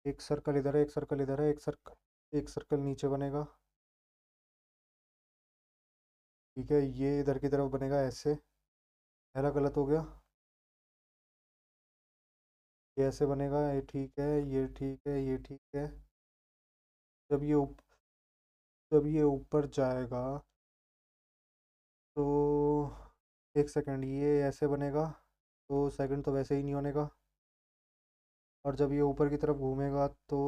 एक सर्कल इधर है, एक सर्कल इधर है, एक सर्कल नीचे बनेगा। ठीक है, ये इधर की तरफ बनेगा ऐसे। पहला गलत हो गया। ये ऐसे बनेगा, ये ठीक है, ये ठीक है, ये ठीक है। जब ये ऊप- जब ये ऊपर जाएगा तो एक सेकंड, ये ऐसे बनेगा। तो सेकंड तो वैसे ही नहीं होने का। और जब ये ऊपर की तरफ घूमेगा तो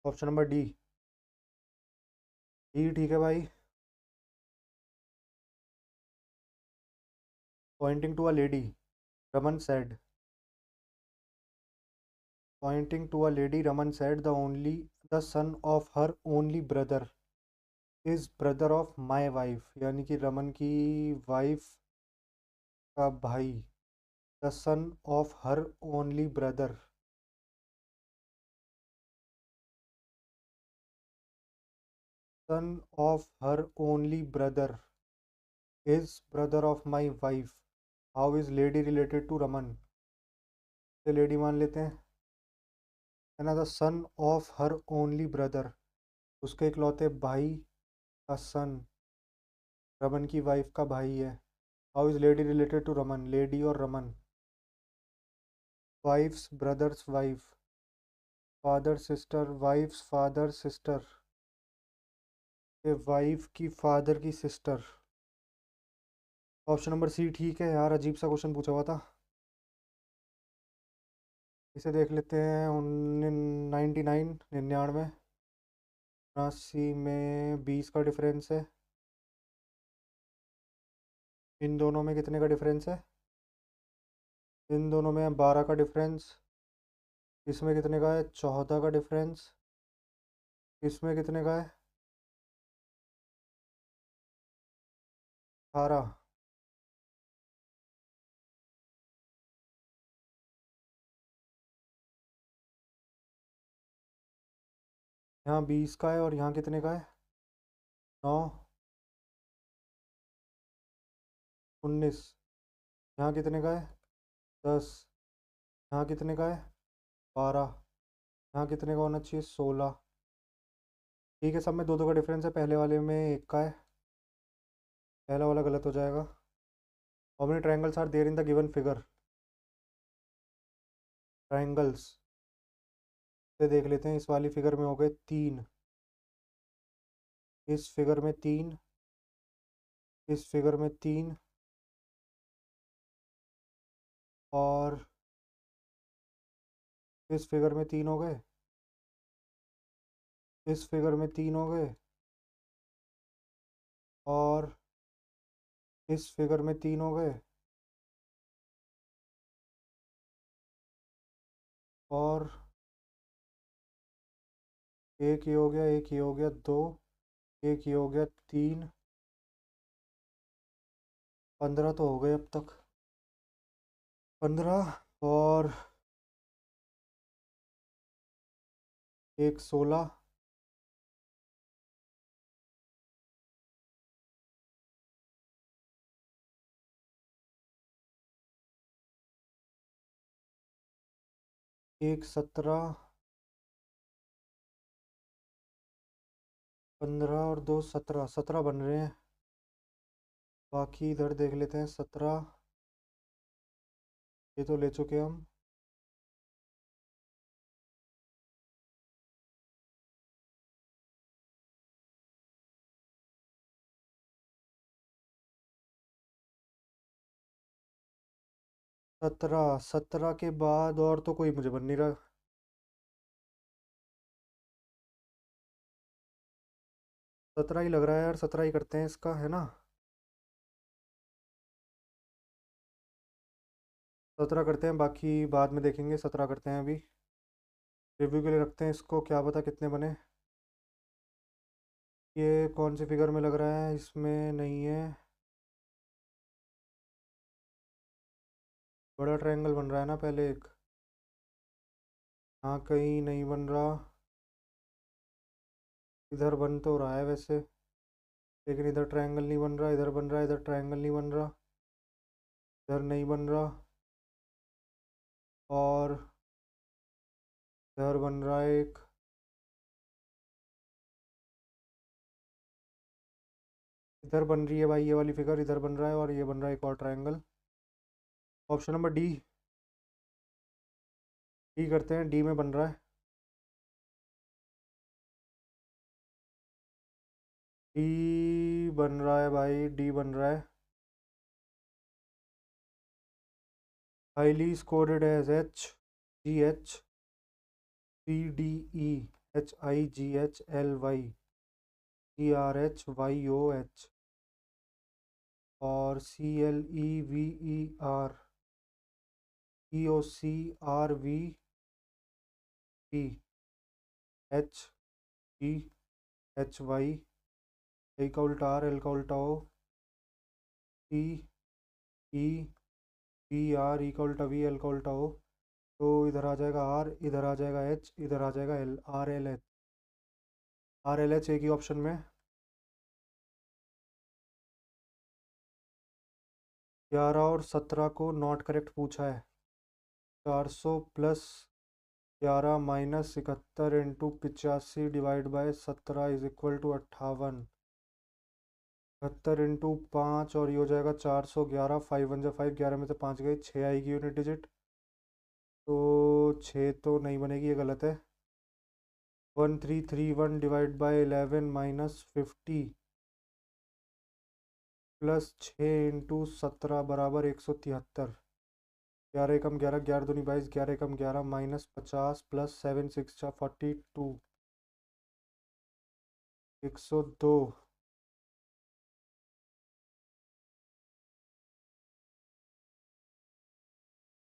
ऑप्शन नंबर डी। डी ठीक है भाई। Pointing to a lady, Raman said. Pointing to a lady, Raman said the son of her only brother is brother of my wife, यानी कि रमन की वाइफ का भाई। The son of her only brother. Son of her only brother is brother of my wife. How is lady related to Raman? ये lady मान लेते हैं, है ना। The son of her only brother, उसके इकलौते भाई का सन रमन की वाइफ का भाई है। How is lady related to Raman? Lady और Raman, wife's brother's wife, father sister, wife's father sister, ये वाइफ की फादर की सिस्टर। ऑप्शन नंबर सी ठीक है यार, अजीब सा क्वेश्चन पूछा हुआ था। इसे देख लेते हैं। 99, 99, 89 में 20 का डिफरेंस है। इन दोनों में कितने का डिफरेंस है? इन दोनों में 12 का डिफरेंस। इसमें कितने का है? 14 का डिफरेंस। इसमें कितने का है? 18। यहाँ 20 का है और यहाँ कितने का है? 9, 19। यहाँ कितने का है? 10। यहाँ कितने का है? 12। यहाँ कितने का होना चाहिए? 16। ठीक है, सब में दो दो का डिफरेंस है, पहले वाले में एक का है। पहला वाला गलत हो जाएगा। How many triangles are there in the given figure? Triangles से देख लेते हैं। इस वाली फिगर में हो गए 3, इस फिगर में 3, इस फिगर में 3, और इस फिगर में 3 हो गए। इस फिगर में 3 हो गए, और इस फिगर में 3 हो गए, और एक ये हो गया, एक ये हो गया, 2, एक ये हो गया, 3। 15 तो हो गए अब तक। 15, और एक 16। एक 17। 15 और 2 17, 17 बन रहे हैं। बाकी इधर देख लेते हैं। 17 ये तो ले चुके हम। 17, 17 के बाद और तो कोई मुझे बन नहीं रहा। 17 ही लग रहा है यार, 17 ही करते हैं इसका, है ना। 17 करते हैं, बाकी बाद में देखेंगे। 17 करते हैं अभी, रिव्यू के लिए रखते हैं इसको, क्या पता कितने बने। ये कौन सी फिगर में लग रहा है? इसमें नहीं है। बड़ा ट्रायंगल बन रहा है ना पहले एक। हाँ, कहीं नहीं बन रहा। इधर बन तो रहा है वैसे, लेकिन इधर ट्रायंगल नहीं बन रहा। इधर बन रहा है, इधर ट्रायंगल नहीं बन रहा। इधर नहीं बन रहा, और इधर बन रहा है एक। इधर बन रही है भाई ये वाली फिगर, इधर बन रहा है, और ये बन रहा है एक और triangle. Option number D. D करते हैं, डी में बन रहा है। डी बन रहा है भाई, डी बन रहा है। Highly scored as H G H C D E H I G H L Y E R H Y O H, और C L E V E R E O C R V P H E H Y, A का उल्टा are, L का उल्टा ओ, सी E V are, ई का उल्टा we, L का उल्टा ओ। तो इधर आ जाएगा आर, इधर आ जाएगा एच, इधर आ जाएगा L, R L H. R L H एक ही ऑप्शन में। 11 और 17 को नॉट करेक्ट पूछा है। 400 plus 11 minus 71 into 85 divide by 17 is equal to 58। 71 into 5, और ये हो जाएगा 411। 5 1 जा 5, 11 में से 5 गए, 6 आएगी यूनिट डिजिट। तो 6 तो नहीं बनेगी, ये गलत है। 1331 divide by 11 minus 50 plus 6 into 17 बराबर 173। 11 एकम 11, 11 दूनी 22, 11 एकम 11 माइनस 50 प्लस 7 6 42, 102।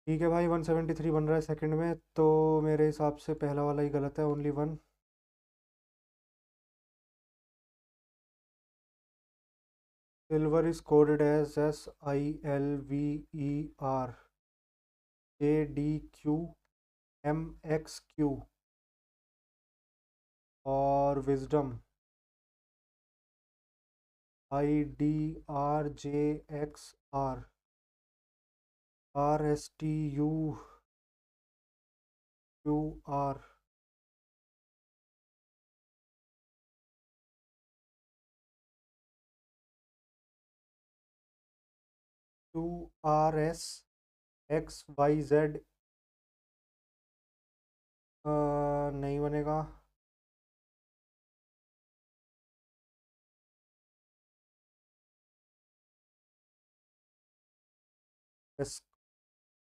ठीक है भाई, 173 बन रहा है सेकंड में, तो मेरे हिसाब से पहला वाला ही गलत है, only one. Silver is coded as SILVER JDQMXQ, और विजडम IDRJXR RSTUQR। QRSXYZ नहीं बनेगा। एस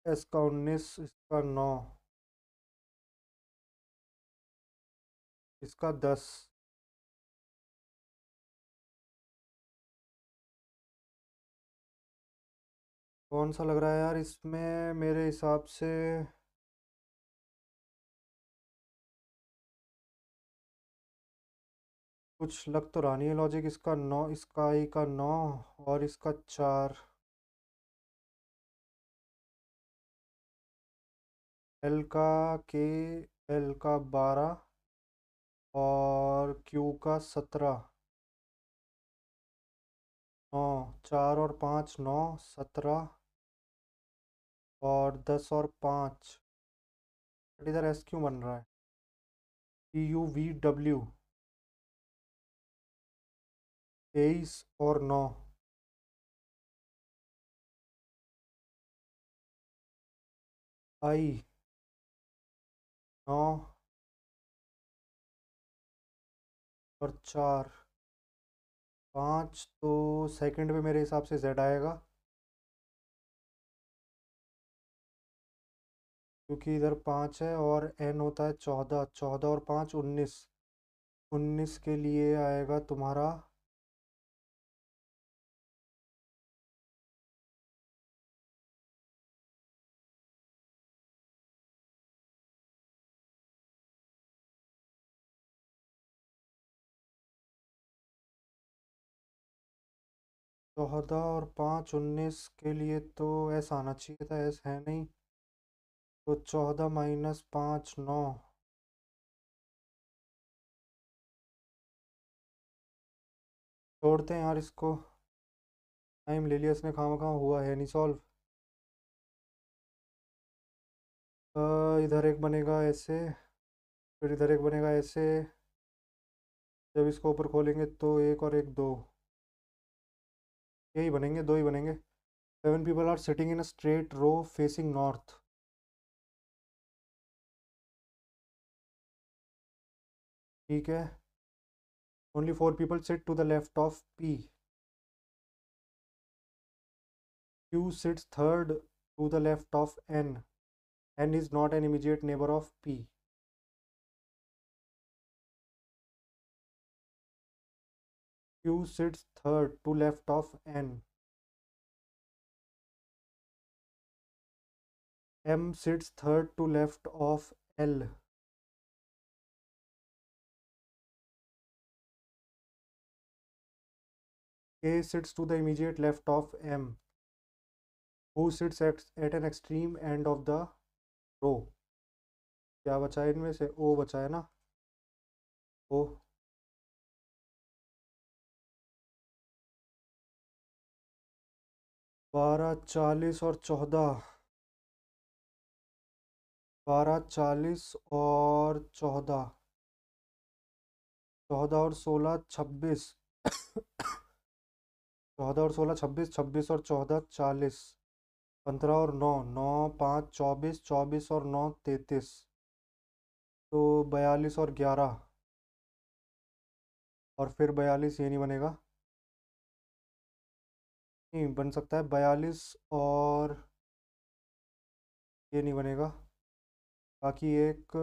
एस का 19, इसका 9, इसका 10। कौन सा लग रहा है यार इसमें मेरे हिसाब से? कुछ लग तो रहा नहीं है लॉजिक। इसका 9, इसका आई का 9, और इसका 4। एल का के, एल का 12, और क्यू का 17। 9, 4 और 5 9, 17, और 10 और 5। बट इधर एस क्यों बन रहा है? PUVW 23 और 9। आई 9 और 4, 5। तो सेकंड पे मेरे हिसाब से जेड आएगा, क्योंकि इधर 5 है, और एन होता है 14। 14 और 5 19। 19 के लिए आएगा तुम्हारा। चौदह और 5 19 के लिए तो एस आना चाहिए था, एस है नहीं। तो 14 माइनस 5 9। छोड़ते हैं यार इसको, टाइम ले लिया इसने खामा, हुआ है नहीं सॉल्व। इधर एक बनेगा ऐसे, फिर इधर एक बनेगा ऐसे। जब इसको ऊपर खोलेंगे तो एक और एक दो, यही बनेंगे, दो ही बनेंगे। 7 people are sitting in a straight row facing north. ठीक है। Only 4 people sit to the left of P. Q sits third to the left of N. N is not an immediate neighbor of P. Q sits third to left of N. M sits third to left of L. K sits to the immediate left of M. Who sits at an extreme end of the row? क्या बचा है इनमें से? O बचा है ना? O। 12, 40 और 14। 12, 40 और 14। 14 और 16, 26। 14 और 16, 26। 26 और 14, 40। 15 और 9, 9, 5, 24। 24 और 9, 33। तो 42 और 11। और फिर 42 ये नहीं बनेगा। नहीं बन सकता है 42 और ये नहीं बनेगा। बाकी एक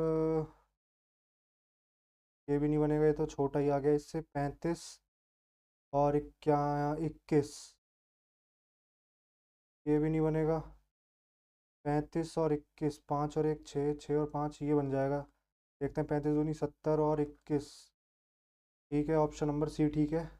ये भी नहीं बनेगा, ये तो छोटा ही आ गया इससे। 35 और क्या, 21। ये भी नहीं बनेगा। 35 और 21, 5 और 1, 6, 6 और 5 ये बन जाएगा। देखते हैं, 35 दूनी 70 और 21। ठीक है, ऑप्शन नंबर सी ठीक है।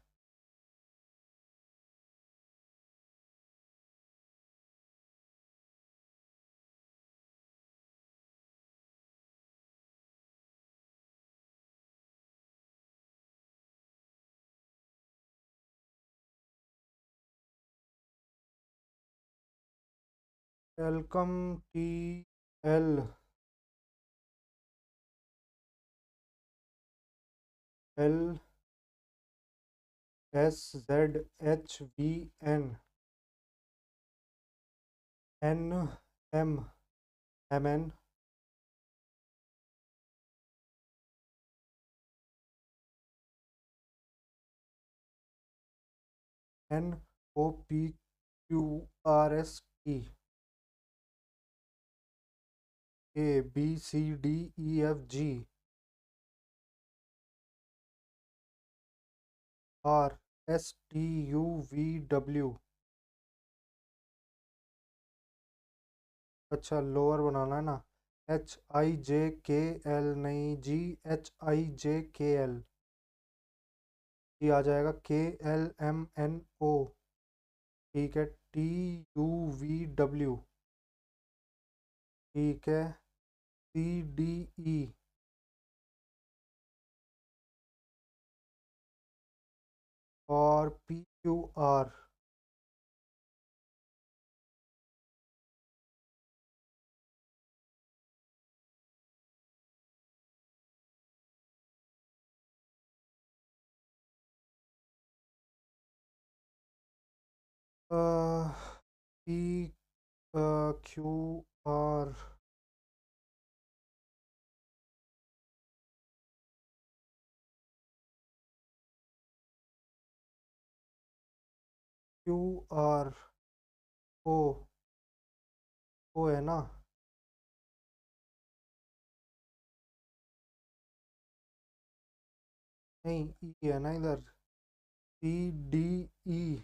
Welcome T L. L S Z H V N N M M N N O P Q R S T. A B C D E F G. R S T U V W. अच्छा lower बनाना है ना। H I जे के L नहीं जी, H I जे के L. ये आ जाएगा के एल एम एन ओ। ठीक है, टी यू वी डब्ल्यू। ठीक है, सी डी ई। और P Q R. P Q R. Q R O. O है ना? नहीं ई है ना इधर। C D E.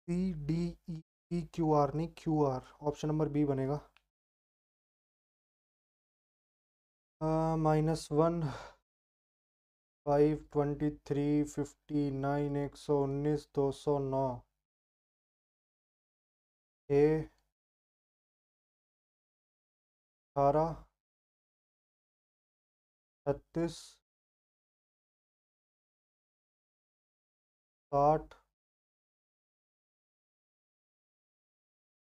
C D E. E Q R नहीं, Q R. Option number B बनेगा। -1, 5, 23, 59, 119, 209। ए 18, 36, 60,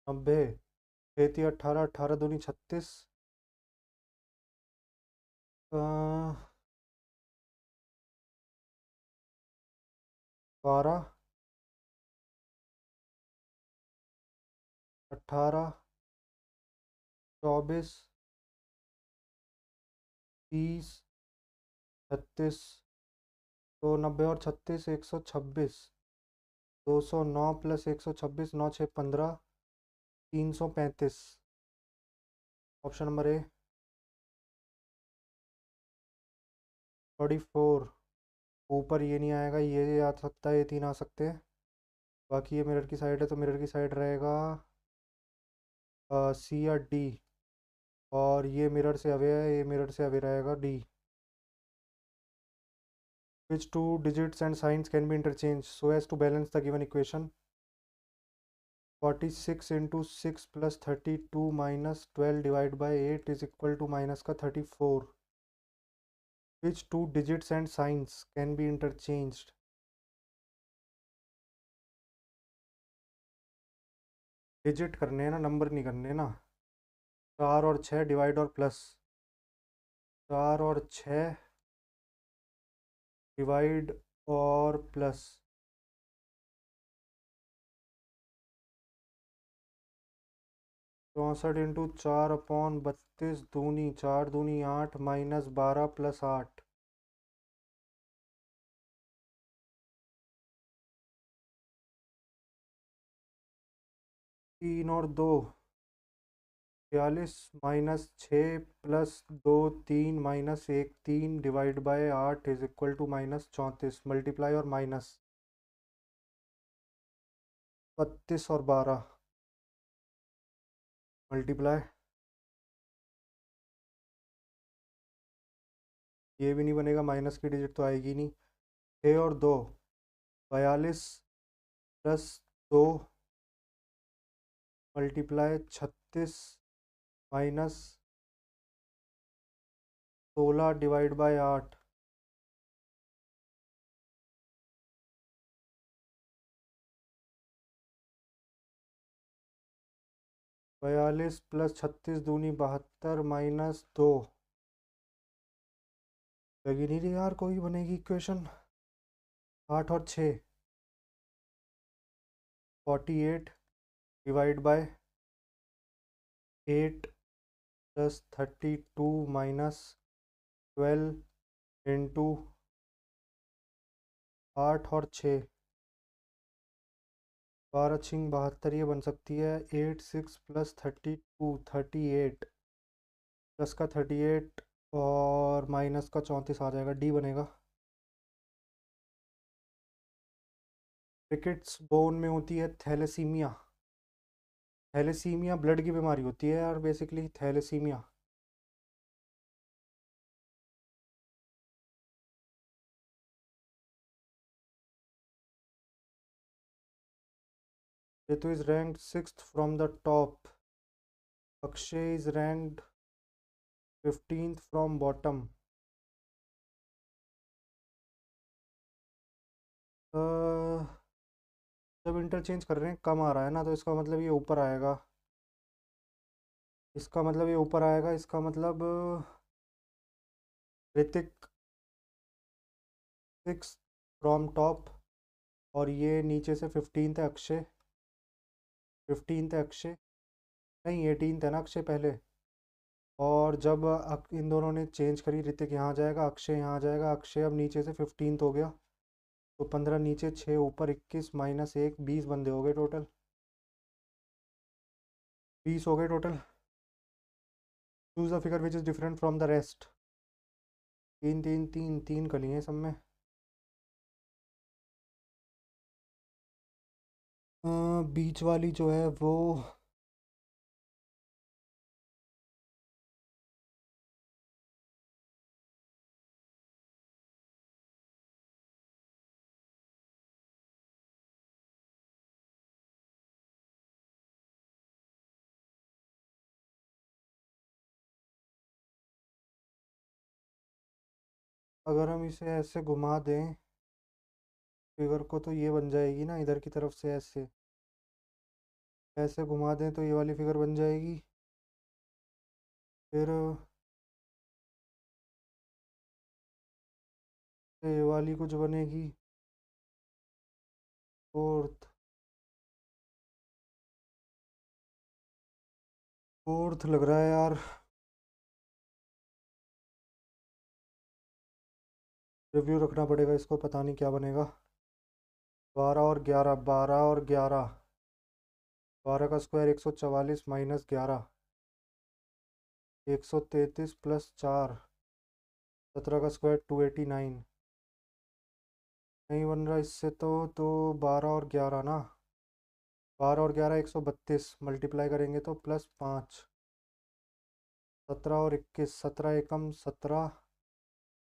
90। खेती 18, 18 दूनी 36, 12, 18, 24, 30, 36, तो 90 और 36 126, 209 प्लस 126, 9 6 15, 335। Option number A 44। ऊपर ये नहीं आएगा, ये आ सकता है, ये तीन आ सकते हैं। बाकी ये मिरर की साइड है तो मिरर की साइड रहेगा सी या डी। और ये मिरर से अवे है, ये मिरर से अवे रहेगा D. Which two digits and signs can be interchanged so as to balance the given equation? 46 into 6 plus 32 minus 12 divided by 8 is equal to minus का 34. Which two digits and signs can be interchanged? Digit करने हैं ना, number नहीं करने ना। 4 और 6 divide और plus, 4 और 6 डिवाइड और प्लस, 64 इंटू 4/32 दूनी 4 दूनी 8 माइनस 12 प्लस 8, 3 और 2 42 minus 6 plus 2 3 minus 1 3 divide by 8 is equal to minus 34। Multiply और माइनस 32 और 12 मल्टीप्लाई, ये भी नहीं बनेगा, माइनस की डिजिट तो आएगी नहीं। 6 और 2 42 plus 2 multiply 36 minus 16 divide by 8, 42 plus 36 दूनी 72 माइनस 2। लगी नहीं रही यार कोई बनेगी इक्वेशन। 8 और 6 48 divide by 8 plus 32 minus 12 into 8 और 6, 12 छिंग 72, ये बन सकती है 8 6 प्लस 32 38 प्लस का 38 और माइनस का 34 आ जाएगा, डी बनेगा। रिकेट्स बोन में होती है थैलेसीमिया। थैलेसीमिया ब्लड की बीमारी होती है यार, basically thalassemia. Ritu is ranked 6th from the top. Akshay is ranked 15th from bottom. जब इंटरचेंज कर रहे हैं कम आ रहा है ना, तो इसका मतलब ये ऊपर आएगा, इसका मतलब ये ऊपर आएगा, इसका मतलब ऋतिक 6 फ्रॉम टॉप, और ये नीचे से 15th है अक्षय, 15th है अक्षय, नहीं 18th है ना अक्षय पहले। और जब इन दोनों ने चेंज करी, ऋतिक यहाँ जाएगा, अक्षय यहाँ जाएगा, अक्षय अब नीचे से 15th हो गया, तो 15 नीचे 6 ऊपर 21 माइनस 1 20 बंदे हो गए टोटल, 20 हो गए total. Choose a figure which is different from the rest. तीन तीन तीन तीन कली हैं सब में। बीच वाली जो है वो अगर हम इसे ऐसे घुमा दें फिगर को, तो ये बन जाएगी ना इधर की तरफ से ऐसे। ऐसे घुमा दें तो ये वाली फिगर बन जाएगी। फिर ये वाली कुछ बनेगी। फोर्थ फोर्थ लग रहा है यार। रिव्यू रखना पड़ेगा इसको, पता नहीं क्या बनेगा। 12 और 11, 12 और 11, 12 का स्क्वायर 144 माइनस 11, 133 प्लस 4, 17 का स्क्वायर 289। नहीं बन रहा इससे तो 12 और 11 ना, 12 और 11 132, मल्टीप्लाई करेंगे तो +5, 17 और 21, 17 एकम 17,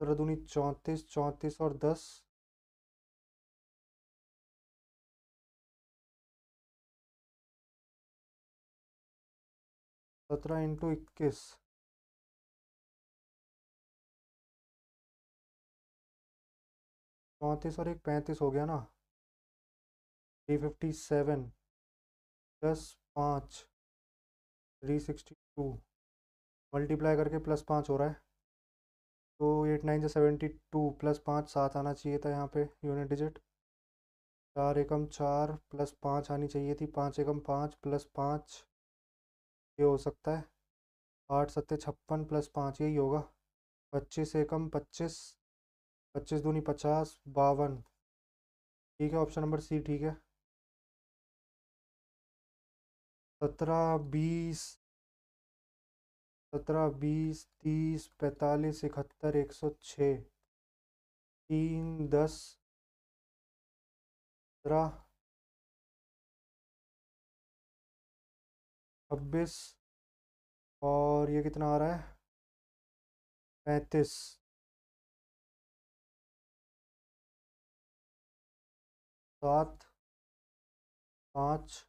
17 दूनी 34, 34 और 10, 17 × 21, 34 और 1 35 हो गया ना, 357 +5 362, मल्टीप्लाई करके +5 हो रहा है। तो 8 9 से 72, +5 7 आना चाहिए था यहाँ पे यूनिट डिजिट। 4 एकम 4 +5 आनी चाहिए थी, 5 एकम 5 +5, ये हो सकता है। 8 7 56 +5 यही होगा। 25 एकम 25, 25 दूनी 50, 52। ठीक है, ऑप्शन नंबर सी ठीक है। 17 20, 17 20 30 45 71 106, 3 10 15 26, और ये कितना आ रहा है, 35। 7 5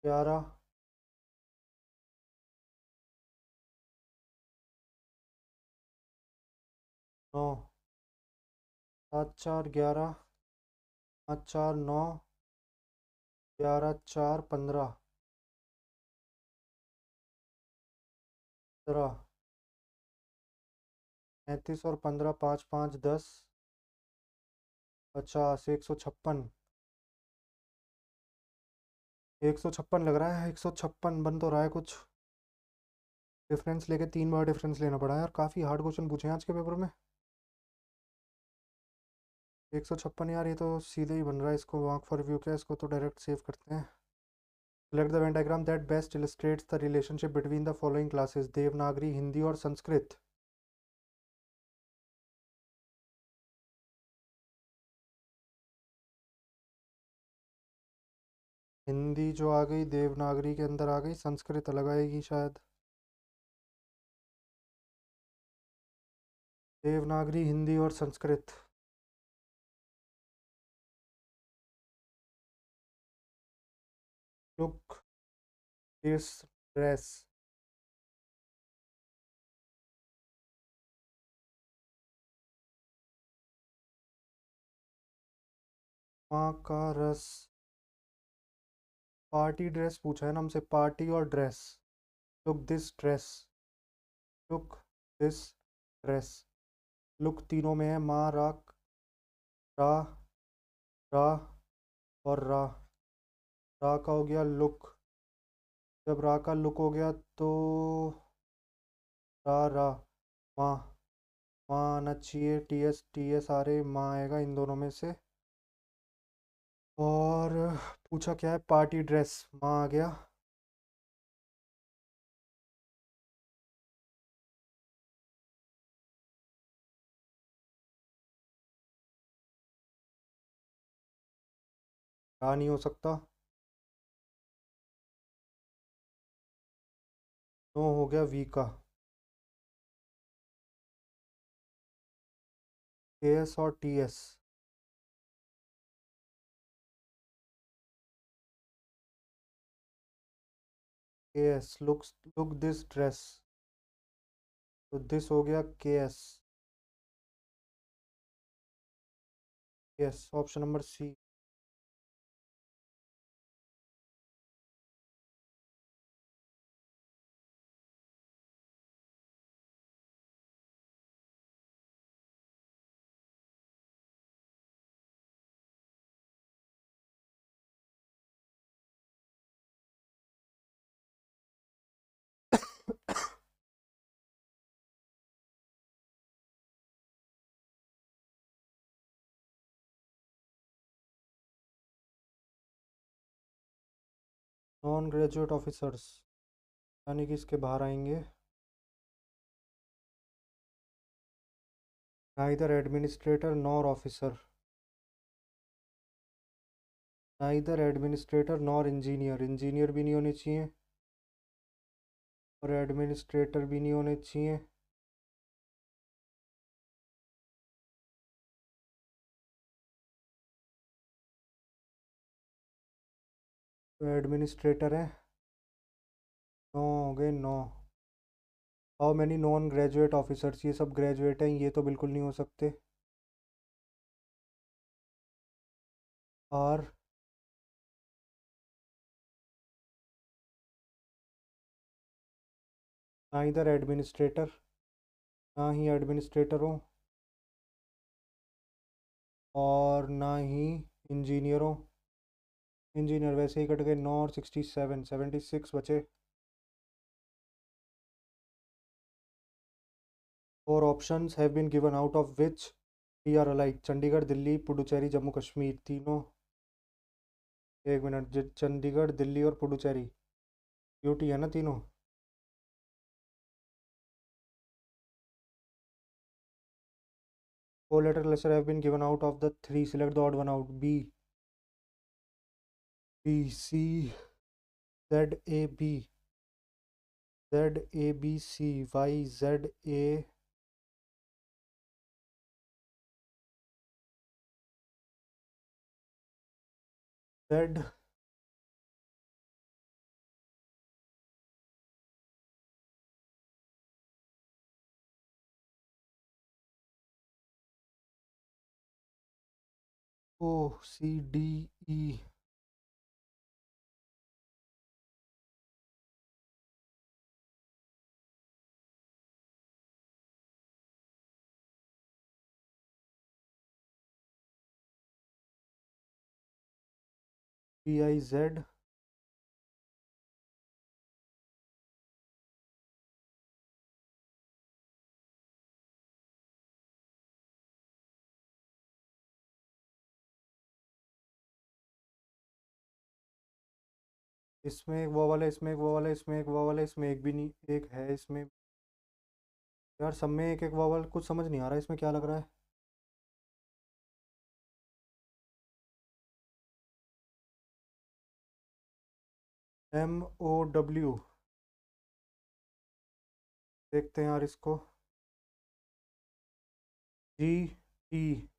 11 9, 7 4 11, 5 4 9, 11 4 15, 17, 35 और 15, 5 5 10, 50, 156, 156 लग रहा है। 156 बन तो रहा है कुछ। डिफरेंस लेके 3 बार डिफरेंस लेना पड़ा है यार, काफ़ी हार्ड क्वेश्चन पूछे हैं आज के पेपर में। 156 यार, ये तो सीधे ही बन रहा है। इसको मार्क फॉर रिव्यू क्या, इसको तो डायरेक्ट सेव करते हैं। Select the Venn diagram that best illustrates the relationship between the following classes: Devanagari, Hindi और संस्कृत। हिंदी जो आ गई देवनागरी के अंदर आ गई, संस्कृत अलग आएगी शायद। देवनागरी, हिंदी और संस्कृत। Look this dress. माँ का रस। पार्टी ड्रेस पूछा है ना हमसे, पार्टी और dress. Look this dress, look this dress. Look तीनों में है, माँ, रा, रा और रा। रा का हो गया लुक। जब रा का लुक हो गया तो रा रा, माँ, माँ आना चाहिए। टी एस आ रहे, माँ आएगा इन दोनों में से। और पूछा क्या है, पार्टी ड्रेस, माँ आ गया। रा नहीं हो सकता। नो हो गया वी का। के एस और T S. K S look this dress, तो दिस हो गया K S. Yes, option number C. Non graduate officers यानी कि इसके बाहर आएंगे। Neither administrator nor officer, neither administrator nor engineer, engineer भी नहीं होने चाहिए और एडमिनिस्ट्रेटर भी नहीं होने चाहिए। तो एडमिनिस्ट्रेटर है, 9 हो गए 9। How many non graduate officers, ये सब ग्रेजुएट हैं, ये तो बिल्कुल नहीं हो सकते। आर ना इधर एडमिनिस्ट्रेटर, ना ही एडमिनिस्ट्रेटर हो और ना ही इंजीनियर हो। इंजीनियर वैसे ही कट गए, 9 और 67, 76 बचे। और options have been given out of which we are alike, Chandigarh, Delhi, Puducherry, Jammu Kashmir, तीनों। एक मिनट, चंडीगढ़, दिल्ली और पुडुचेरी, यूटी है ना तीनों। Four letter letter have been given out of the three, select the odd one out. B, B, C, Z A B, Z A B C, Y Z A, Z. O, C, D, E. P I Z, इसमें एक वो वाला, इसमें एक वो वाला, इसमें एक वो वाला, इसमें एक भी नहीं, एक है इसमें। यार सब में एक एक वावल, कुछ समझ नहीं आ रहा है इसमें क्या लग रहा है। एम ओ डब्ल्यू, देखते हैं यार इसको। जी, टी,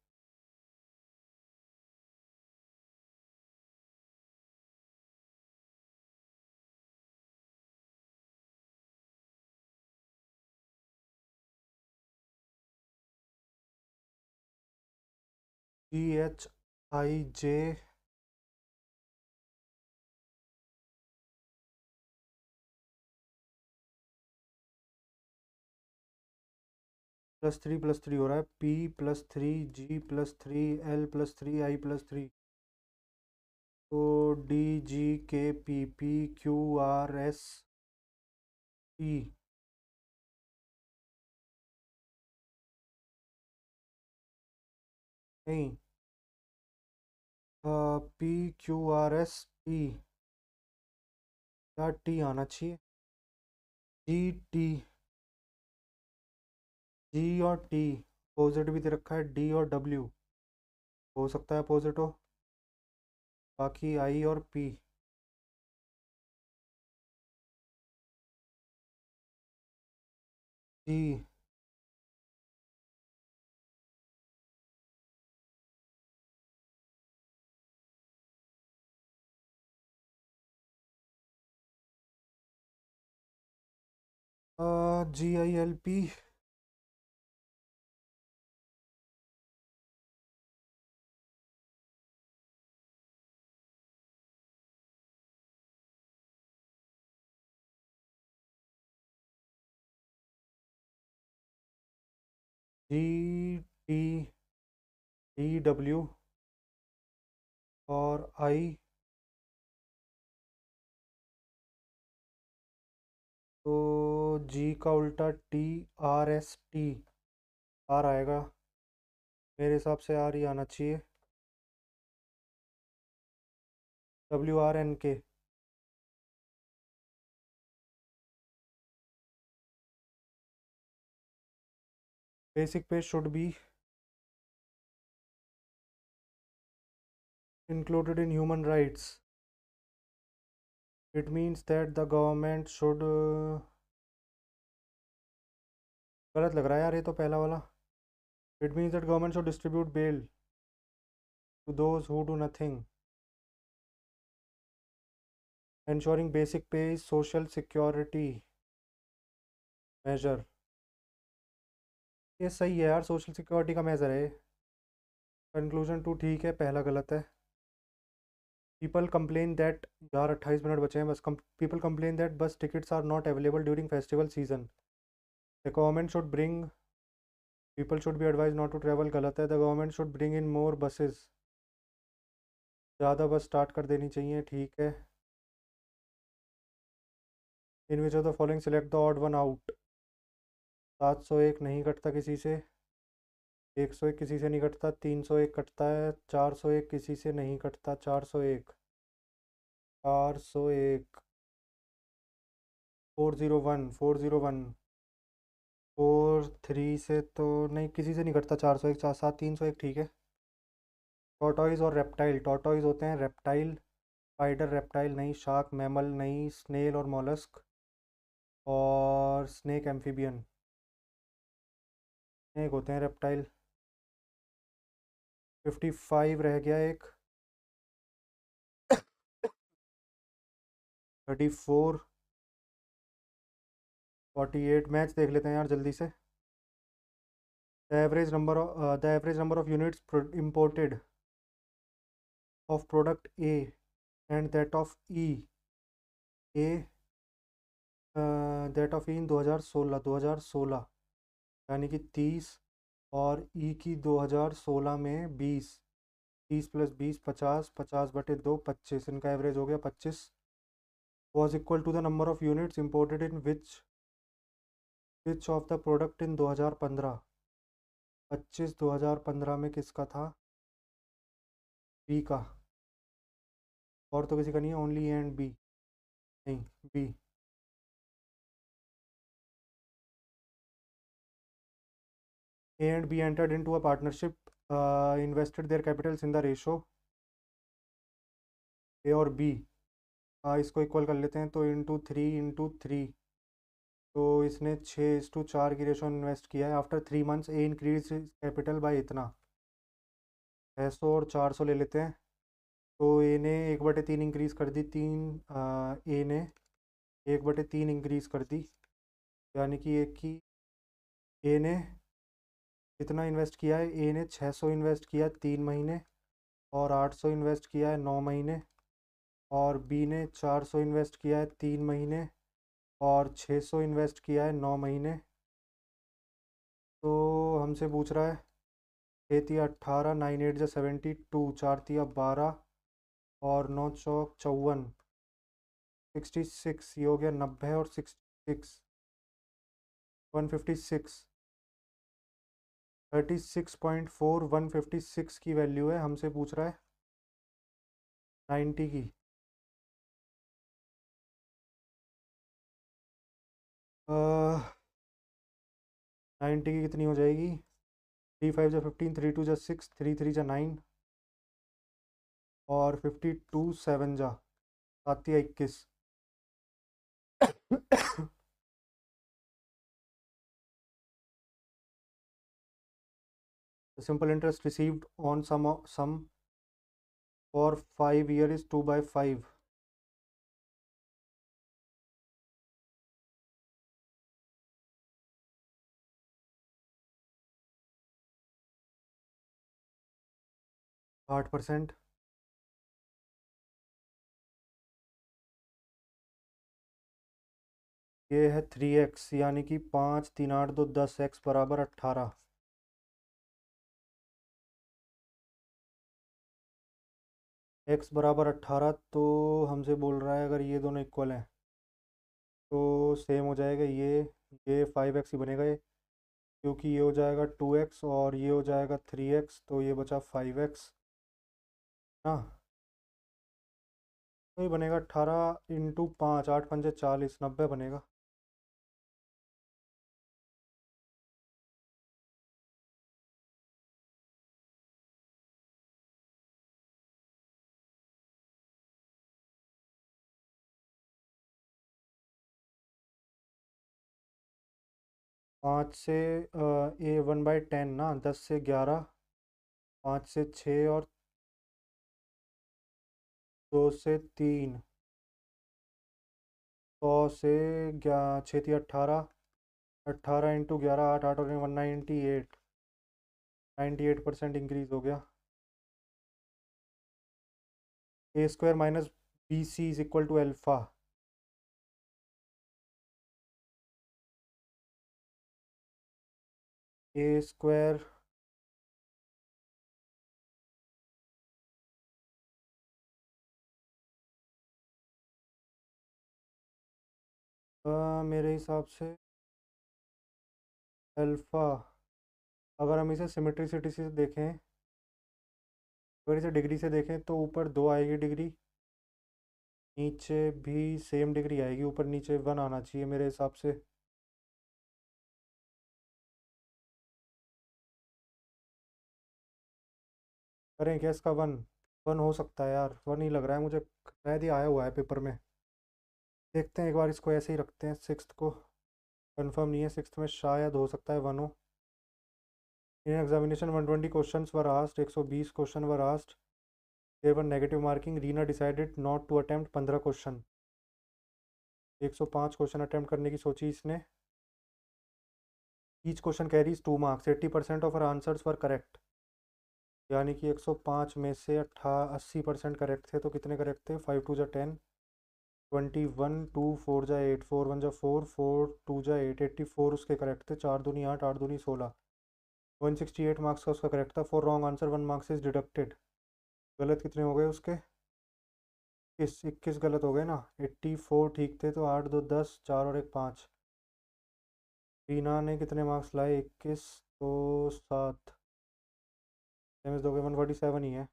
जी एच आई जे, +3 +3 हो रहा है। P +3, G +3, L +3, I +3। तो D, G, K, P, P, Q, R, S, T. नहीं, P, Q, R, S, T, या टी आना चाहिए। जी, टी, जी और टी। अपोजिट भी दे रखा है, डी और डब्ल्यू, हो सकता है अपोजिट हो। बाकी आई और P. G, G I L P. G, T, D, W और आई। तो जी का उल्टा T, R, S, T, R आएगा। मेरे हिसाब से आर ही आना चाहिए। WRNK। बेसिक पे should be included in human rights. It means that the government should गलत लग रहा है यार ये तो पहला वाला. It means that government should distribute bail to those who do nothing. Ensuring basic pay is social security measure. ये सही है यार, सोशल सिक्योरिटी का मेजर है. कंक्लूजन 2 ठीक है, पहला गलत है. पीपल कंप्लेन दैट, यार 28 मिनट बचे हैं बस. People complain that bus tickets are not available during festival season. The government should bring, people should be advise not to travel, गलत है. The government should bring in more buses, ज़्यादा bus start कर देनी चाहिए, ठीक है. In which of the following select the odd one out. 701 नहीं कटता किसी से, 101 किसी से नहीं कटता, 301 कटता है, 401 किसी से नहीं कटता, 401, 401, 401, 401, 43 से तो नहीं, किसी से नहीं कटता. 401, 47, 301 ठीक है. टॉर्टोइज और रेप्टाइल, टॉर्टोइज होते हैं रेप्टाइल, स्पाइडर रेप्टाइल नहीं, शार्क मैमल नहीं, स्नेल और मॉलस्क, और स्नेक एम्फीबियन, स्नेक होते हैं रेप्टाइल. 55 रह गया एक. 34, 48. मैच देख लेते हैं यार जल्दी से. The average number of units imported of product A and that of E, A that of E in 2016 यानी कि 30, और E की 2016 में 20, 30 + 20 50, 50/2 25, इनका एवरेज हो गया 25. was equal to the number of units imported in which of the product in 2015. 25 2015 में किसका था? बी का. और तो किसी का नहीं है, ओनली ए एंड बी. नहीं, B. A and B entered into a partnership, invested their capitals in the ratio A और B. इसको इक्वल कर लेते हैं तो ×3 तो इसने 6:4 की रेशो इन्वेस्ट किया है. After 3 months A increase capital by इतना, 600 और 400 ले लेते हैं. तो ए ने 1/3 इंक्रीज़ कर दी, ए ने 1/3 इंक्रीज़ कर दी, यानी कि ए ने कितना इन्वेस्ट किया है? ए ने 600 इन्वेस्ट किया 3 महीने, और 800 इन्वेस्ट किया है 9 महीने, और बी ने 400 इन्वेस्ट किया है 3 महीने, और 600 इन्वेस्ट किया है 9 महीने. तो हमसे पूछ रहा है 6×3 = 18, 9×8 = 72, 4×3 = 12, और 9×4 = 54, 66. ये हो गया 90 और 66, 156, 36.4, 156 की वैल्यू है. हमसे पूछ रहा है 90 की. 90 की कितनी हो जाएगी? 3×5 = 15, 3×2 = 6, 3×3 = 9, और 52 7 जा 7 या 21. The simple interest received on sum for 5 years is 2/5. %8. ये है 3x, यानी कि 5 3 8 2 10, x = 18. x = 18, तो हमसे बोल रहा है अगर ये दोनों इक्वल हैं तो सेम हो जाएगा. ये 5x ही बनेगा ये, क्योंकि ये हो जाएगा 2x और ये हो जाएगा 3x, तो ये बचा 5x. हाँ, तो ये बनेगा 18 × 5, 8×5 = 40, 90 बनेगा. 5 से ए 1/10 ना, 10 से 11, 5 से 6 और 2 से 3, 100 से 6 18, 18 इंटू 11, 8 8 और 198, 98% इंक्रीज हो गया। A square minus B C is equal to alpha. A square मेरे हिसाब से अल्फ़ा, अगर हम इसे सिमेट्रिसिटी से देखें, अगर इसे डिग्री से देखें तो ऊपर 2 आएगी डिग्री, नीचे भी सेम डिग्री आएगी, ऊपर नीचे 1 आना चाहिए मेरे हिसाब से। करें क्या इसका 1? 1 हो सकता है यार, 1 ही लग रहा है मुझे, शायद ही आया हुआ है पेपर में। देखते हैं एक बार, इसको ऐसे ही रखते हैं, सिक्स्थ को कंफर्म नहीं है, सिक्स्थ में शायद हो सकता है 1 हो। In examination 120 questions were asked, 120 question were asked, there were negative marking, Reena decided not to attempt 15 question. 105 question attempt करने की सोची इसने। Each question carries 2 marks, 80% of our answers were correct. यानी कि 105 में से 80% करेक्ट थे, तो कितने करेक्ट थे? 5 2 जा 10, 21, 2 4 जा 8, 4 1 जा 4, 4 2 जा 8, 84 उसके करेक्ट थे, 4 दूनी 8, 8 दूनी 16, 168 मार्क्स का उसका करेक्ट था। For wrong answer 1 marks is deducted. गलत कितने हो गए उसके? 21 गलत हो गए ना, 84 ठीक थे, तो 8 2 10, 4 और 1 5। रीना ने कितने मार्क्स लाए? 21 तो 7, एम एस दोगे 147 ही है।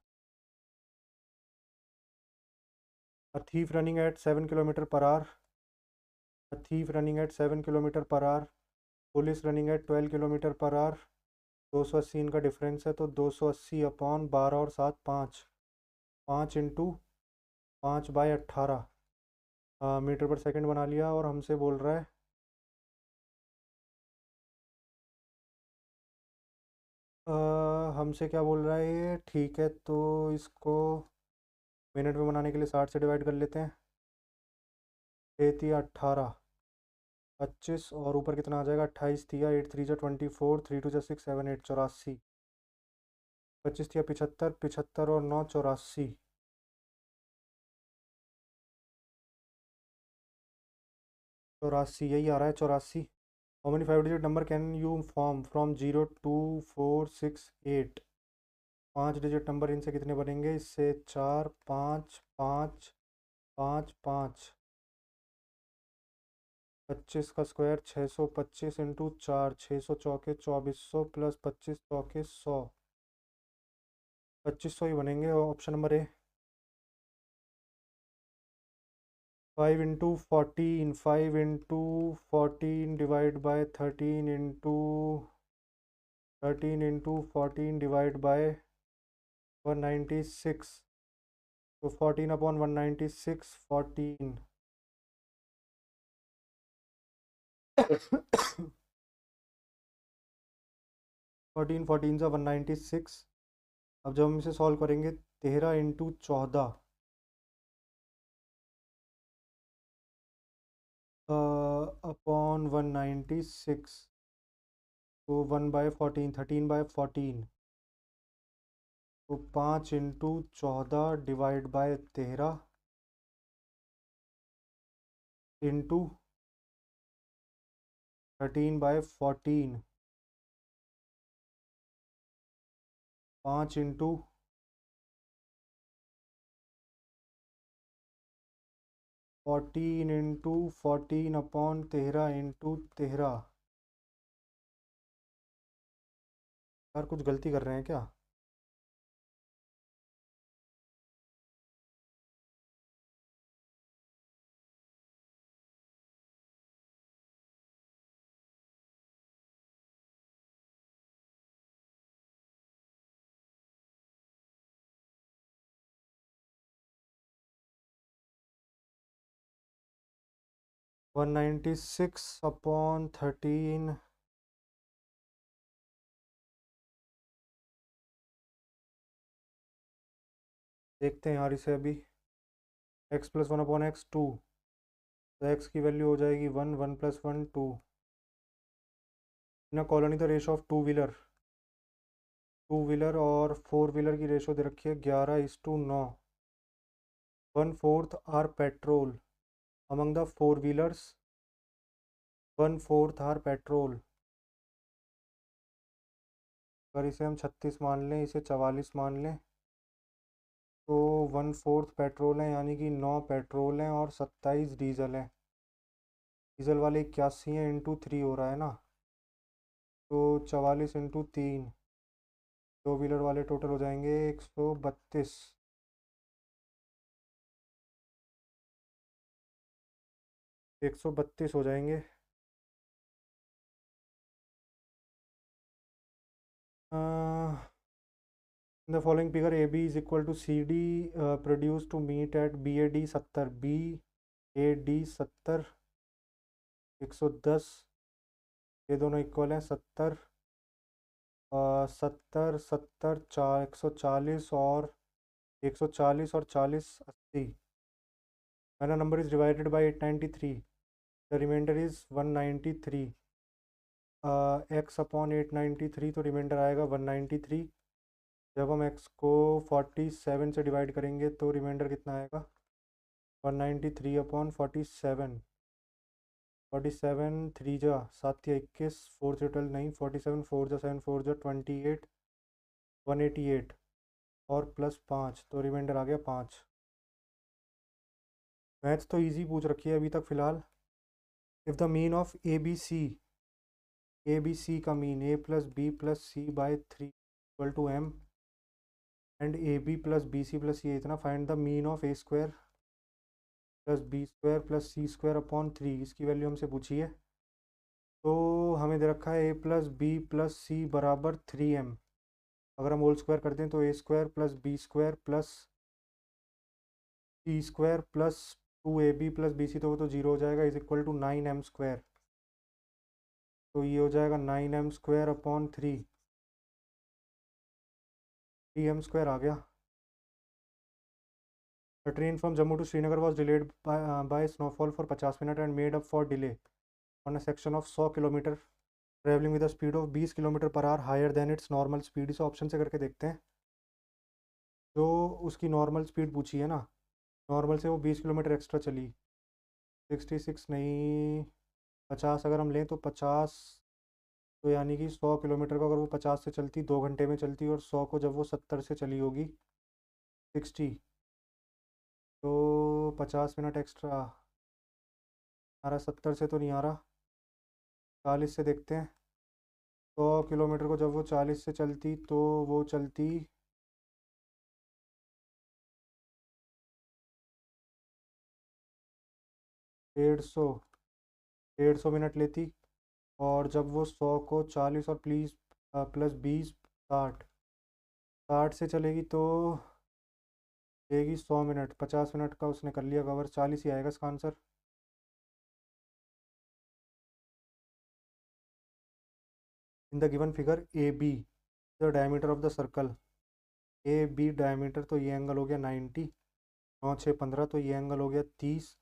A thief running at 7 kilometre per our, a thief running at 7 kilometre per our, police running at 12 kilometre per our. 280 इनका डिफरेंस है, तो 280 अपॉन 12 और 7 5, 5 इंटू 5/18 मीटर पर सेकंड बना लिया। और हमसे बोल रहा है हमसे क्या बोल रहा है ये? ठीक है, तो इसको मिनट में बनाने के लिए 60 से डिवाइड कर लेते हैं। 18, 25 और ऊपर कितना आ जाएगा? 28 थिया, 8 3 जा 24, 3 2 जा 6 7 8, 84, 25 थिया 75, 75 और 9 84, 84 यही आ रहा है, 84। How many 5 digit number can you form from 0 2 4 6 8? 5 digit number इनसे कितने बनेंगे? इससे 4 5 5 5 5, 25 का स्क्वायर 625 इंटू 4, 600 चौके 2400 प्लस 25 चौके 100, 2500 ही बनेंगे। Option number A. 5 into 14, 5 into 14 divide by 13 into 13 into 14 divide by 196, तो 14 अपॉन 196, 14 14 14 सा 196। अब जब हम इसे सॉल्व करेंगे, 13 इंटू 14 अपॉन 196, तो 1/14, 13/14, तो 5 into 14 divide by 13 into 13/14, 5 into 14 into 14 upon 13 into 13। यार कुछ गलती कर रहे हैं क्या? वन नाइन्टी सिक्स अपॉन 13 देखते हैं यार इसे अभी। X plus one upon X two, तो एक्स की वैल्यू हो जाएगी one, one plus one two. In colony the ratio of two wheeler और फोर व्हीलर की रेशो दे रखी है 11:9। One fourth are petrol among the four wheelers, one fourth are petrol. अगर इसे हम 36 मान लें, इसे 44 मान लें, तो वन फोर्थ पेट्रोल है, यानी कि 9 पेट्रोल हैं और 27 डीजल हैं। डीजल वाले 81 है, इंटू 3 हो रहा है ना, तो 44 इंटू 3, दो व्हीलर वाले टोटल हो जाएंगे 132। 132 हो जाएंगे। In the following figure A B is equal to C D produce to meet at B A D 70, B A D 70, 110, ये दोनों इक्वल हैं 70, 70 70 चार 140 और 140 और 40 80। When a number is divided by 893, the remainder is 193। x upon 893, तो reminder आएगा 193। जब हम x को 47 से डिवाइड करेंगे तो रिमाइंडर कितना आएगा, 193 अपॉन 47। 47 थ्री जा 7 या 21, 4 से 12 नहीं, 47 4 जा 7 4 जा 28, 188 और प्लस 5, तो रिमाइंडर आ गया 5। मैथ्स तो इजी पूछ रखी है अभी तक फ़िलहाल। If the mean of A B C का mean A plus B plus C by 3 equal to M and A B plus B C plus C, इतना find the mean of A square plus B square plus C square upon 3, इसकी value हमसे पूछी है। तो हमें दे रखा है A plus B plus C बराबर 3m। अगर हम होल स्क्वायर करते हैं तो A square plus B square plus C square plus 2ab plus B C, तो वो तो जीरो हो जाएगा, is equal to 9m square. तो ये हो जाएगा 9m square upon 3m square आ गया। The train from Jammu to Srinagar was delayed by snowfall for 50 minute and made up for delay on a section of 100 kilometre travelling with a speed of 20 kilometre per hour higher than its normal speed. इसे option से करके देखते हैं। जो उसकी normal speed पूछी है ना, नॉर्मल से वो 20 किलोमीटर एक्स्ट्रा चली, 66 नहीं 50 अगर हम लें तो 50, तो यानी कि 100 किलोमीटर को अगर वो 50 से चलती 2 घंटे में चलती, और 100 को जब वो 70 से चली होगी 60, तो 50 मिनट एक्स्ट्रा आ रहा। 70 से तो नहीं आ रहा, 40 से देखते हैं। 100 किलोमीटर को जब वो 40 से चलती तो वो चलती 150 लेती। और जब वो 100 को 40 और प्लस 20 60, 60 से चलेगी तो लेगी 100 मिनट। 50 मिनट का उसने कर लिया कवर, 40 ही आएगा इसका answer. In the given figure A B the diameter of the circle, A B diameter, तो ये एंगल हो गया 90, 9 6 15, तो ये एंगल हो गया 30।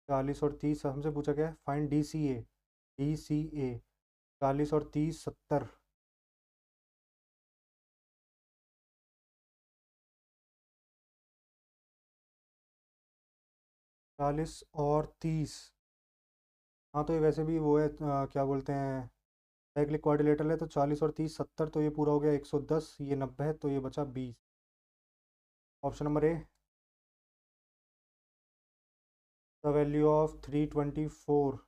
40 और 30 हमसे पूछा गया है फाइंड डी सी ए। डी सी ए 40 और 30 70। 40 और 30, हाँ तो ये वैसे भी वो है क्या बोलते हैं, साइक्लिक कोऑर्डिनेटर है, तो 40 और 30 70, तो ये पूरा हो गया 110, ये 90 है, तो ये बचा 20। Option number A. The value of 324,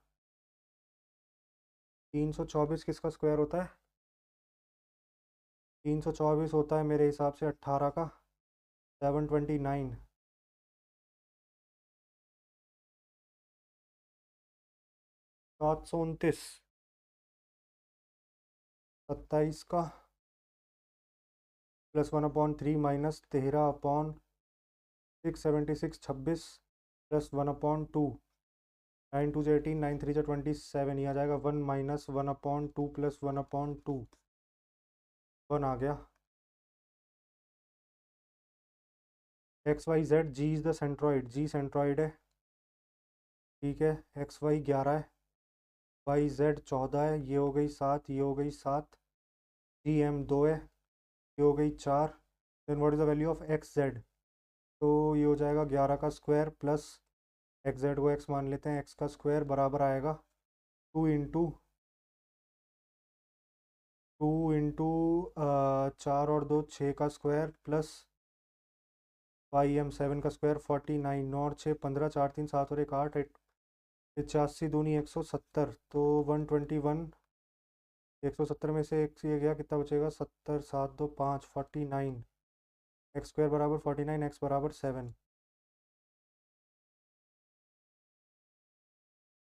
324 किसका स्क्वायर होता है? 324 होता है मेरे हिसाब से 18 का, 729। 729 27 का, प्लस 1/3 माइनस 13/676 26, प्लस 1/2, 9 2 18, 9 3 27, ये आ जाएगा 1 माइनस 1/2 प्लस 1/2, 1 आ गया। X Y Z, G is the centroid, G centroid है, ठीक है। एक्स वाई 11 है, वाई जेड 14 है, ये हो गई 7, ये हो गई 7, जी एम 2 है, ये हो गई 4। Then what is the value of X Z? तो ये हो जाएगा 11 का स्क्वायर प्लस एक्स जेड को एक्स मान लेते हैं, एक्स का स्क्वायर बराबर आएगा 2 इंटू 4 और 2 6 का स्क्वायर प्लस वाई एम 7 का स्क्वायर 49, 9 और 6 15, 4 3 7 और 1 8, 85 दूनी 170, तो 121। 170 में से एक ये गया, कितना बचेगा? 70, 7 2 5, 49। एक्स स्क्वायर बराबर 49, एक्स बराबर 7।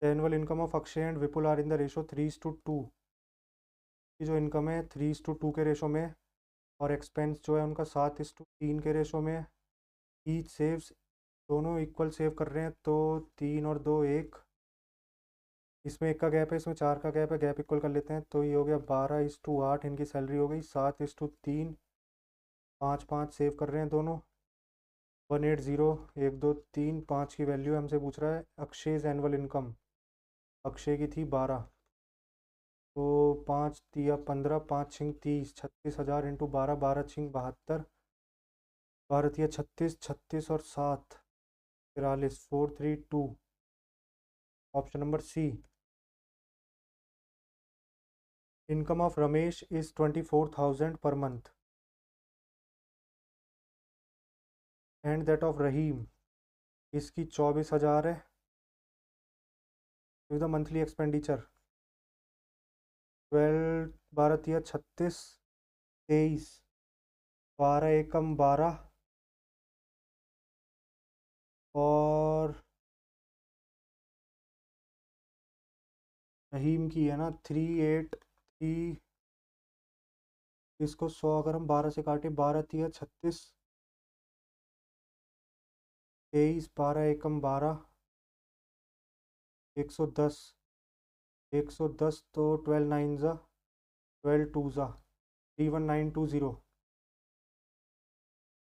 The annual income of Akshay and Vipul are in the ratio 3:2 की जो इनकम है 3:2 के रेशो में, और एक्सपेंस जो है उनका 7:3 के रेशो में। ईच सेव्स, दोनों इक्वल सेव कर रहे हैं, तो 3 और 2 1, इसमें 1 का गैप है, इसमें 4 का गैप है, गैप इक्वल कर लेते हैं, तो ये हो गया 12:8, इनकी सैलरी हो गई 7:3। 5 5 सेव कर रहे हैं दोनों, 180, 1 2 3 5 की वैल्यू हमसे पूछ रहा है अक्षय एनुअल इनकम। अक्षय की थी 12, तो 5 तिया 15, 5 छिंग 30, 36,000 इंटू 12, 12 छिंग 72, 12 तिया 36, 36 और 7 43, 432। Option number C. Income of Ramesh is 24,000 per month and that of Rahim, इसकी 24,000 है। द मंथली एक्सपेंडिचर 12, 12 तिया 36, 23, 12 एकम 12, और रहीम की है ना 383। इसको 100 अगर हम 12 से काटें, 12 तिया 36, 23, 12 एकम 12, 110, 110, तो 12 9 ज़ा, 12 2 ज़ा, 31920।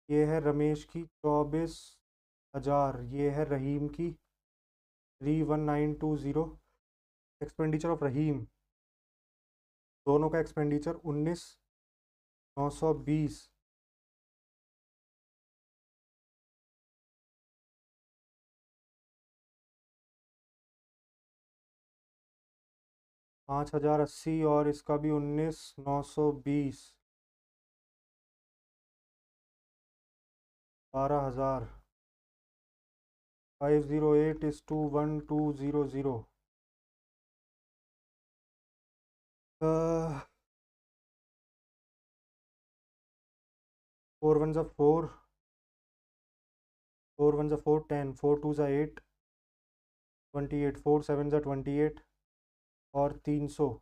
ये है रमेश की 24,000, ये है रहीम की 31920। एक्सपेंडिचर ऑफ रहीम, दोनों का एक्सपेंडिचर 19,920। 5,080, और इसका भी 19,920, 12,000। 508:1,200। 4 1 ज़ा 4, 4 1 ज़ा 4, 10, 4 2 ज़ा 8, 28, 4 7 ज़ा 28, और 300।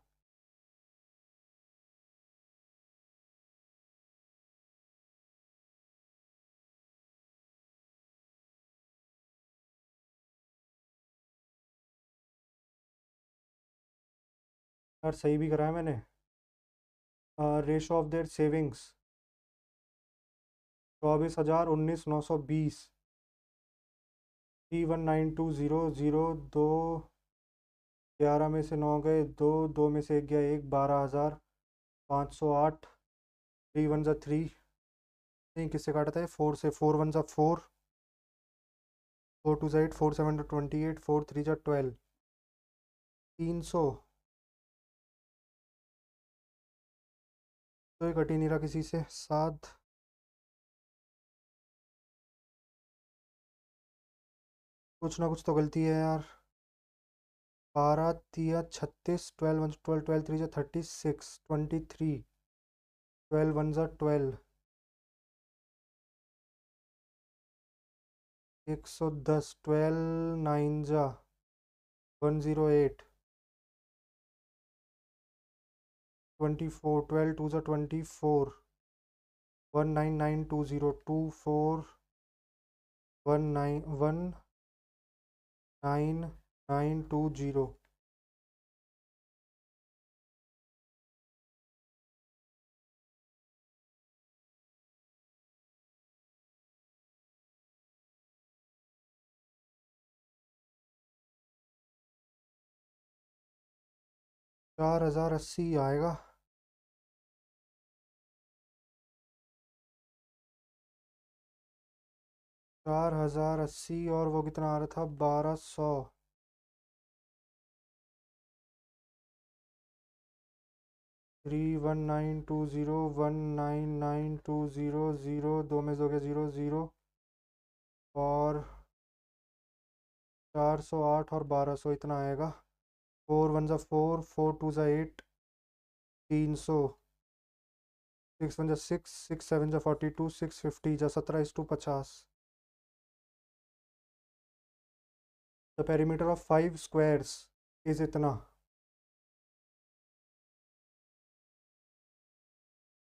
यार सही भी कराया मैंने। Ratio of their savings 24,000, 19,920, 31920। 2 11 में से 9 गए, 2 2 में से 1 गया 1, 12,508। 3 1 ज़ा 3, नहीं किससे काटा था? 4 से। 4 1 ज़ा 4, 4 2 ज़ा 8, 4 7 ज़ा 28, 4 3 ज़ा 12, 300। तो ये कट ही नहीं रहा किसी से। 7, कुछ ना कुछ तो गलती है यार। 12 तिया 36, 12 1 12, 12 3 ज़ा 36, 23, 12 1 ज़ा 12, 110, 12 9 ज़ा 108, 24, 12 2 ज़ा 24, 19920, 24 19920। 4080 आएगा। 4080 और वो कितना आ रहा था, 1200। 3192019920, दो में से हो गया 00, और 408 और 1200 इतना आएगा। 4 1 4, 4 2 8, 300, 6 1 6, 6 7 42, 650 जा 17:50। The perimeter of 5 squares is इतना।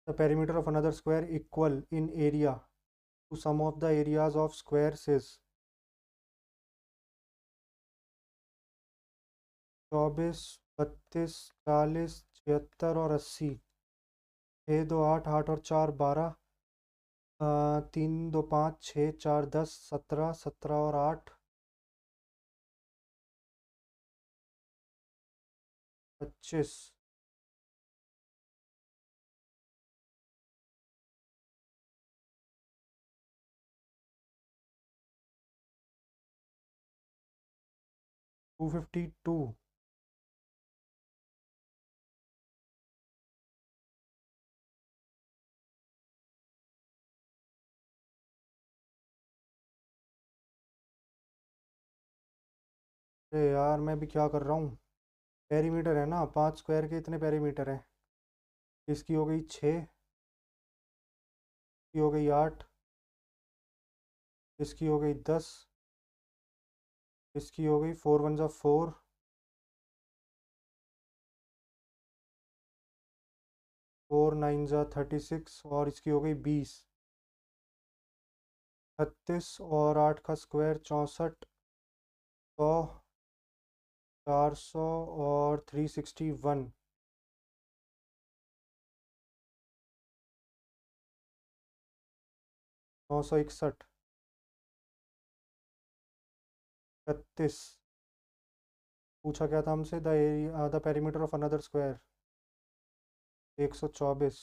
The perimeter of another square equal in area to sum of the areas of squares is 24, 32, 40, 76 और 80। 6 2 8, 8 और 4 12, 3 2 5, 6 4 10, 17, 17 और 8 25। 252। अरे यार मैं भी क्या कर रहा हूँ। पेरीमीटर है ना, 5 स्क्वायर के इतने पेरीमीटर हैं। इसकी हो गई 6, इसकी हो गई 8, इसकी हो गई 10, इसकी हो गई 4 1 4, 4 9 36, और इसकी हो गई 20। 36 और 8 का स्क्वायर 64, 100, 400 और 361, 961, 36। पूछा क्या था हमसे, the area the perimeter of another square 124।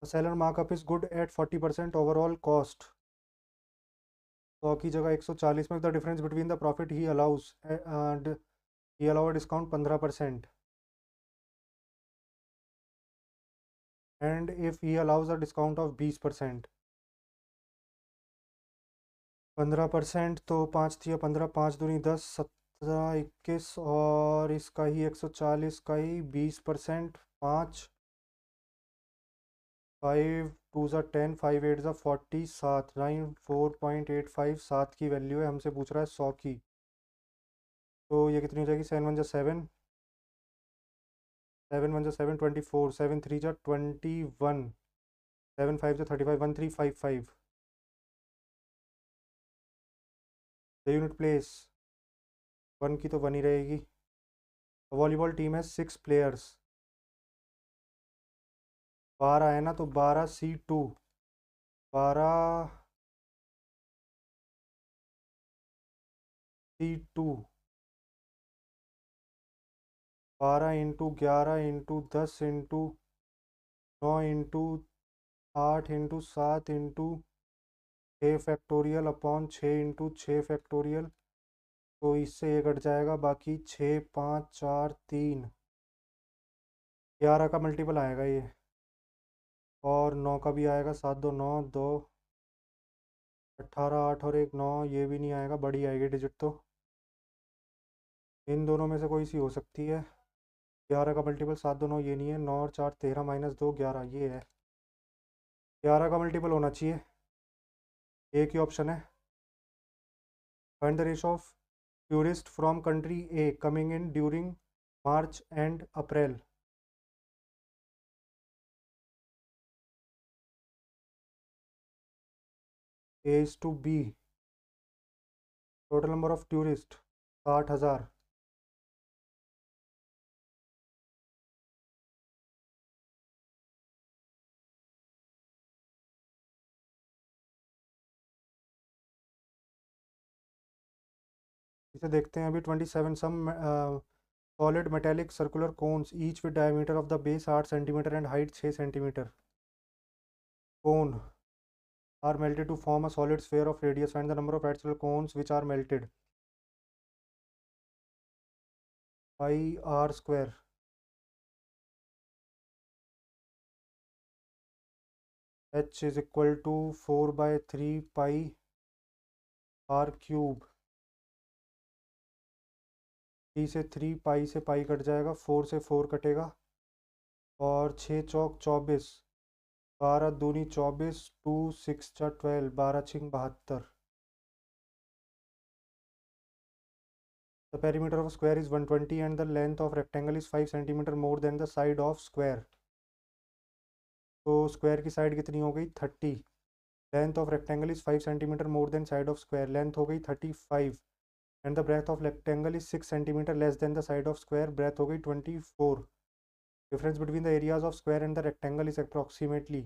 The seller markup is good at 40% overall cost. 100 की जगह 140 में the difference between the profit he allows and he allow discount 15%, and if he allows a discount of 20%। 15% तो 5 थी 15, 5 दूनी 10, 17 21, और इसका ही 140 का ही 20%, 5, 5 2 10, 5 8 40, 7 9 4.85, 7 की वैल्यू है। हमसे पूछ रहा है 100 की, तो ये कितनी हो जाएगी, 7 1 7, 7 1 7 24, 7 3 21, 7 5 35, 1355। द यूनिट प्लेस 1 की तो 1 ही रहेगी। वॉलीबॉल टीम है 6 प्लेयर्स, 12 है ना, तो 12C2, 12C2, 12 × 11 × 10 × 9 × 8 × 7 × 6 factorial upon 6 × 6 factorial. तो इससे ये कट जाएगा, बाकी 6 5 4 3, 11 का मल्टीपल आएगा ये, और 9 का भी आएगा, 7 2 9, 2 18, 8 और 1 9, ये भी नहीं आएगा, बड़ी आएगी डिजिट तो। इन दोनों में से कोई सी हो सकती है। 11 का मल्टीपल 7 2 9 ये नहीं है, 9 और 4 13, -2 11 ये है। 11 का मल्टीपल होना चाहिए, एक ही ऑप्शन है। Find the ratio of tourist from country A coming in during March and April. A is to B. Total number of tourist 60,000। इसे देखते हैं अभी 27 some solid metallic circular cones each with diameter of the base 8 centimetre and height 6 centimetre cone are melted to form a solid sphere of radius. Find the number of actual cones which are melted. Pi r square h is equal to 4 by 3 pi r cube. t से 3 पाई से pi cut जाएगा, 4 से 4 कटेगा और 6 चौक 24, 12 दूनी 24, 2 6 चा 12, 12 छिंग 72. The perimeter of a square is 120 and the length of rectangle is 5 centimeter more than the side of square. तो square की साइड कितनी हो गई 30. Length of rectangle is 5 centimetre more than side of square. Length हो गई 35 and the breadth of rectangle is 6 centimetre less than the side of square. Breadth हो गई 24. Difference between the areas of square and the rectangle is approximately,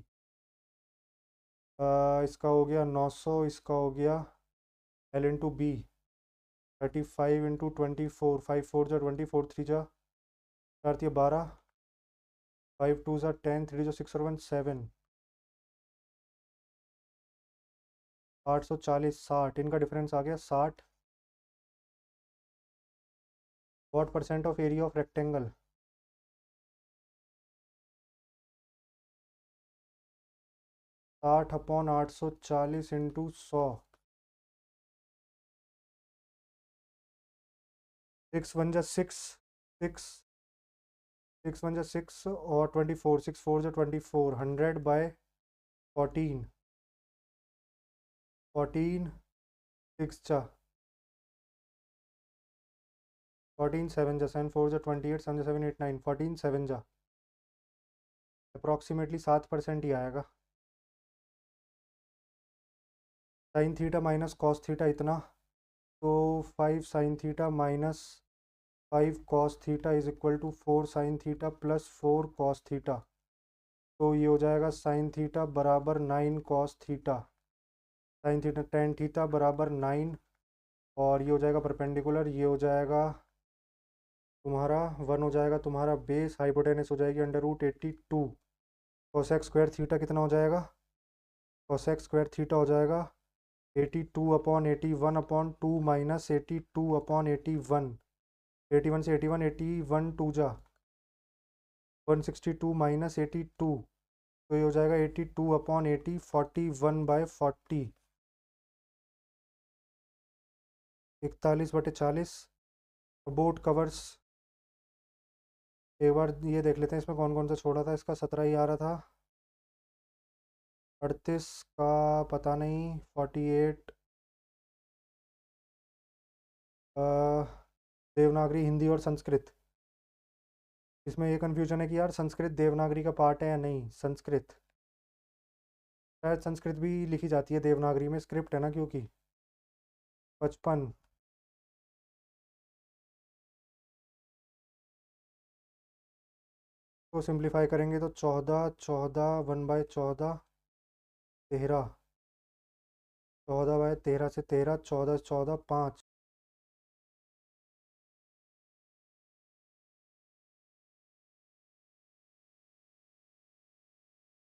इसका हो गया 900, इसका हो गया L इंटू बी 35 इंटू 24, 5 4 जा 24, 3 जा 4 12, 5 2 जा 10, 3 जा 6 और 1 7, 840 60. इनका डिफरेंस आ गया 60. What percent of area of rectangle? 60 upon 840 into 100. 6 1 जा 6, 6 6 1 जा 6 और 24, 6 4 जा 24, 100 बाय 14, 14 6 जा 14 7 जा 7 4 जा 28, 7 जा 7 8 9, 14 7 जा अप्रॉक्सीमेटली 7% ही आएगा. Sine theta minus cos theta इतना, तो 5 sine theta minus 5 cos theta is equal to 4 sine theta plus 4 cos theta. तो ये हो जाएगा साइन थीटा बराबर 9 cos theta. Sine theta tan theta बराबर 9 और ये हो जाएगा परपेंडिकुलर. ये हो जाएगा तुम्हारा 1 हो जाएगा तुम्हारा बेस. हाइपोटेनस हो जाएगी √82. कोसेक स्क्वायर थीटा कितना हो जाएगा? कोसेक स्क्वायर थीटा हो जाएगा 82 अपॉन 81 अपॉन 2 माइनस 82 अपॉन 81. 81 से 81, 81 2 जा 162 माइनस 82, तो ये हो जाएगा 82 अपॉन 80, 41 बाय 40, 41/40. बोट कवर्स एक बार ये देख लेते हैं इसमें कौन कौन सा छोड़ा था. इसका 17 ही आ रहा था. 38 का पता नहीं. 48 देवनागरी, हिंदी और संस्कृत. इसमें ये कन्फ्यूजन है कि यार संस्कृत देवनागरी का पार्ट है या नहीं. संस्कृत शायद संस्कृत भी लिखी जाती है देवनागरी में, स्क्रिप्ट है ना क्योंकि. 55 को सिंप्लीफाई करेंगे तो 14 14 1/14 13, 14/13 से 13, 14 14 5,